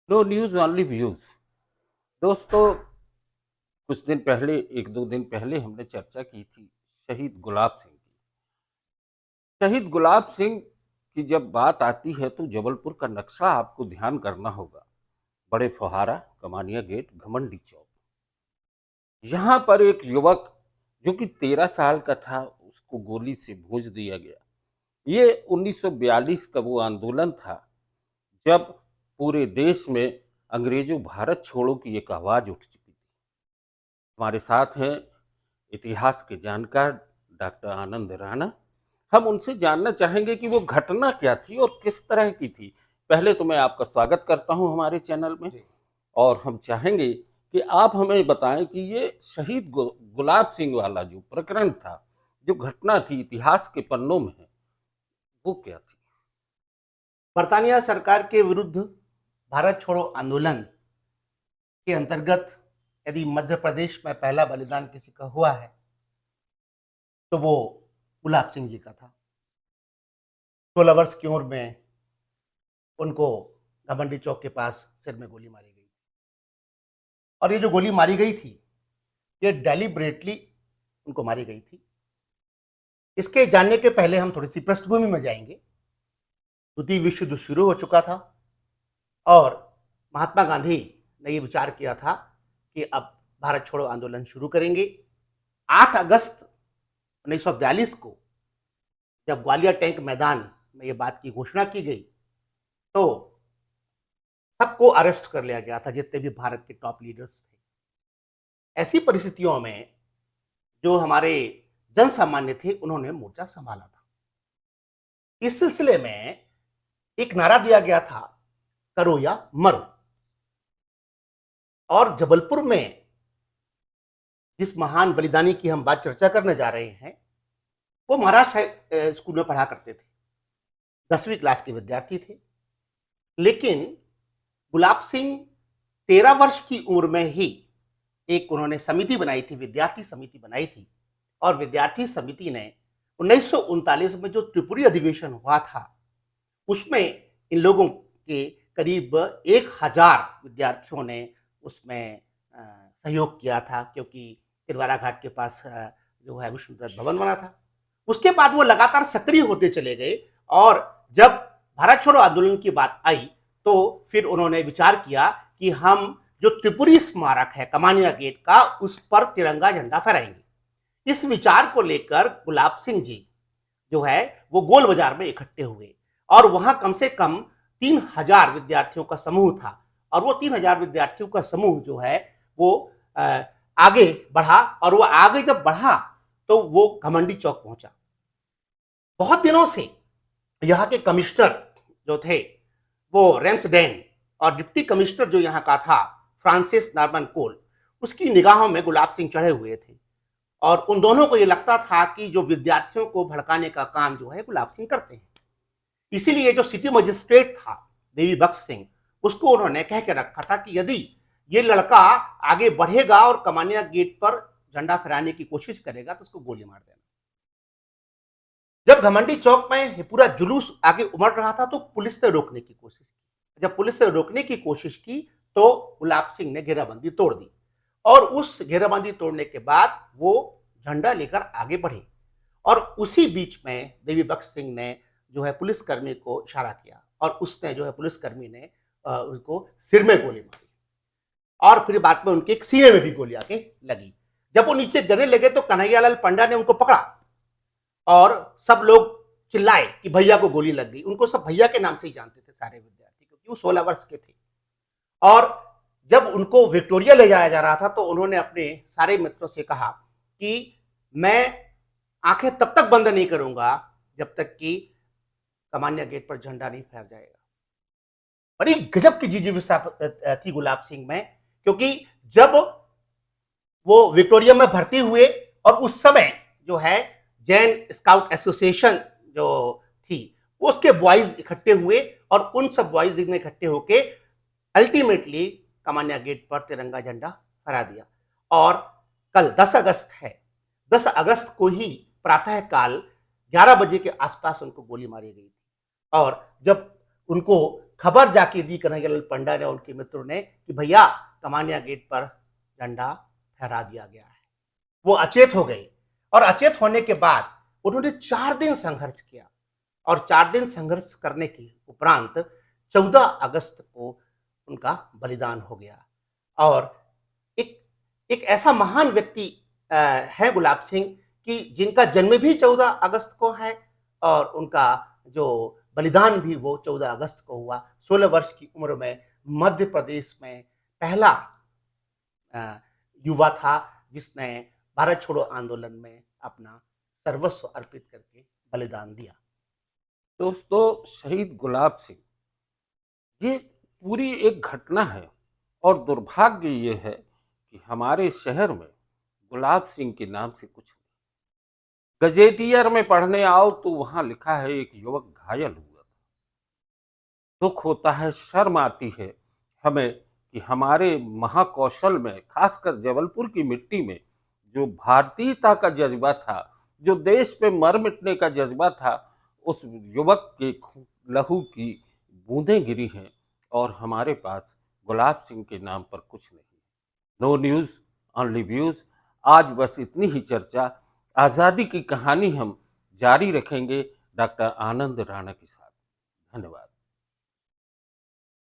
No news only views. दोस्तों, कुछ दिन पहले 1-2 दिन पहले हमने चर्चा की थी शहीद गुलाब सिंह की। शहीद गुलाब सिंह की जब बात आती है तो जबलपुर का नक्शा आपको ध्यान करना होगा। बड़े फुहारा, कमानिया गेट, घमंडी चौक। यहाँ पर एक युवक जो कि 13 साल का था, उसको गोली से भूंज दिया गया। ये 1942 का वो आंदोलन था जब पूरे देश में अंग्रेजों भारत छोड़ो की एक आवाज़ उठ चुकी थी। हमारे साथ हैं इतिहास के जानकार डॉक्टर आनंद राणा। हम उनसे जानना चाहेंगे कि वो घटना क्या थी और किस तरह की थी। पहले तो मैं आपका स्वागत करता हूं हमारे चैनल में। जी। और हम चाहेंगे कि आप हमें बताएं कि ये शहीद गुलाब सिंह वाला जो प्रकरण था, जो घटना थी इतिहास के पन्नों में है, वो क्या थी? बरतानिया सरकार के विरुद्ध भारत छोड़ो आंदोलन के अंतर्गत यदि मध्य प्रदेश में पहला बलिदान किसी का हुआ है तो वो गुलाब सिंह जी का था। 16 वर्ष की उम्र में उनको घमंडी चौक के पास सिर में गोली मारी गई और ये जो गोली मारी गई थी ये डेलिबरेटली उनको मारी गई थी। इसके जानने के पहले हम थोड़ी सी पृष्ठभूमि में जाएंगे। द्वितीय विश्व युद्ध शुरू हो चुका था और महात्मा गांधी ने ये विचार किया था कि अब भारत छोड़ो आंदोलन शुरू करेंगे। 8 अगस्त 1942 को जब ग्वालियर टैंक मैदान में ये बात की घोषणा की गई तो सबको अरेस्ट कर लिया गया था, जितने भी भारत के टॉप लीडर्स थे। ऐसी परिस्थितियों में जो हमारे जन सामान्य थे उन्होंने मोर्चा संभाला था। इस सिलसिले में एक नारा दिया गया था, करो या मरो। और जबलपुर में जिस महान बलिदानी की हम बात चर्चा करने जा रहे हैं वो महाराष्ट्र स्कूल में पढ़ा करते थे, 10वीं क्लास के विद्यार्थी थे। लेकिन गुलाब सिंह 13 वर्ष की उम्र में ही एक उन्होंने समिति बनाई थी, विद्यार्थी समिति बनाई थी। और विद्यार्थी समिति ने 1939 में जो त्रिपुरी अधिवेशन हुआ था उसमें इन लोगों के करीब 1000 विद्यार्थियों ने उसमें सहयोग किया था, क्योंकि तिरवारा घाट के पास जो है विष्णुदत्त भवन बना था। उसके बाद वो लगातार सक्रिय होते चले गए और जब भारत छोड़ो आंदोलन की बात आई तो फिर उन्होंने विचार किया कि हम जो त्रिपुरी स्मारक है कमानिया गेट का, उस पर तिरंगा झंडा फहराएंगे। इस विचार को लेकर गुलाब सिंह जी जो है वो गोल बाजार में इकट्ठे हुए और वहां कम से कम 3000 विद्यार्थियों का समूह था। और वो 3000 विद्यार्थियों का समूह जो है वो आगे बढ़ा और वो आगे जब बढ़ा तो वो घमंडी चौक पहुंचा। बहुत दिनों से यहाँ के कमिश्नर जो थे वो रेम्सडेन और डिप्टी कमिश्नर जो यहाँ का था फ्रांसिस नॉर्मन कोल, उसकी निगाहों में गुलाब सिंह चढ़े हुए थे। और उन दोनों को ये लगता था कि जो विद्यार्थियों को भड़काने का काम जो है गुलाब सिंह करते हैं। इसीलिए जो सिटी मजिस्ट्रेट था देवी बख्श सिंह, उसको उन्होंने कह के रखा था कि यदि ये लड़का आगे बढ़ेगा और कमानिया गेट पर झंडा फहराने की कोशिश करेगा तो उसको गोली मार देना। जब घमंडी चौक में पूरा जुलूस आगे उमड़ रहा था तो पुलिस ने रोकने की कोशिश की। जब पुलिस ने रोकने की कोशिश की तो गुलाब सिंह ने घेराबंदी तोड़ दी और उस घेराबंदी तोड़ने के बाद वो झंडा लेकर आगे बढ़े। और उसी बीच में देवी बख्श सिंह ने जो है पुलिसकर्मी को इशारा किया और उसने जो है पुलिसकर्मी ने उनको सिर में गोली मारी और फिर बाद में उनके एक सीने में भी गोली आके लगी। जब वो नीचे गिरने लगे तो कन्हैयालाल पंड्या ने उनको पकड़ा और सब लोग चिल्लाए कि भैया को गोली लग गई। उनको सब भैया के नाम से ही जानते थे सारे विद्यार्थी, क्योंकि वो 16 वर्ष के थे। और जब उनको विक्टोरिया ले जाया जा रहा था तो उन्होंने अपने सारे मित्रों से कहा कि मैं आंखें तब तक बंद नहीं करूंगा जब तक कि कमानिया गेट पर झंडा नहीं फहर जाएगा। बड़ी गजब की जिजीविसा थी गुलाब सिंह में, क्योंकि जब वो विक्टोरिया में भर्ती हुए और उस समय जो है जैन स्काउट एसोसिएशन जो थी उसके बॉयज इकट्ठे हुए और उन सब बॉयज ने इकट्ठे होके अल्टीमेटली कमानिया गेट पर तिरंगा झंडा फहरा दिया। और कल 10 अगस्त है, 10 अगस्त को ही प्रातः काल 11 बजे के आसपास उनको गोली मारी गई थी। और जब उनको खबर जाके दी कन्हैयालाल पंडा ने और उनके मित्रों ने कि भैया कमानिया गेट पर झंडा फहरा दिया गया है। वो अचेत हो गए और अचेत होने के बाद उन्होंने 4 दिन संघर्ष किया और 4 दिन संघर्ष करने के उपरांत 14 अगस्त को उनका बलिदान हो गया। और एक एक ऐसा महान व्यक्ति है गुलाब सिंह कि जिनका जन्म भी 14 अगस्त को है और उनका जो बलिदान भी वो 14 अगस्त को हुआ। 16 वर्ष की उम्र में मध्य प्रदेश में पहला युवा था जिसने भारत छोड़ो आंदोलन में अपना सर्वस्व अर्पित करके बलिदान दिया। दोस्तों, शहीद गुलाब सिंह, ये पूरी एक घटना है और दुर्भाग्य ये है कि हमारे शहर में गुलाब सिंह के नाम से कुछ नहीं। गजेटियर में पढ़ने आओ तो वहां लिखा है एक युवक घायल हुआ। दुख होता है, शर्म आती है हमें कि हमारे महाकौशल में, खासकर जबलपुर की मिट्टी में, जो भारतीयता का जज्बा था, जो देश पे मर मिटने का जज्बा था, उस युवक के लहू की बूंदें गिरी हैं और हमारे पास गुलाब सिंह के नाम पर कुछ नहीं। No news only views. आज बस इतनी ही चर्चा। आज़ादी की कहानी हम जारी रखेंगे डॉक्टर आनंद राणा के साथ। धन्यवाद।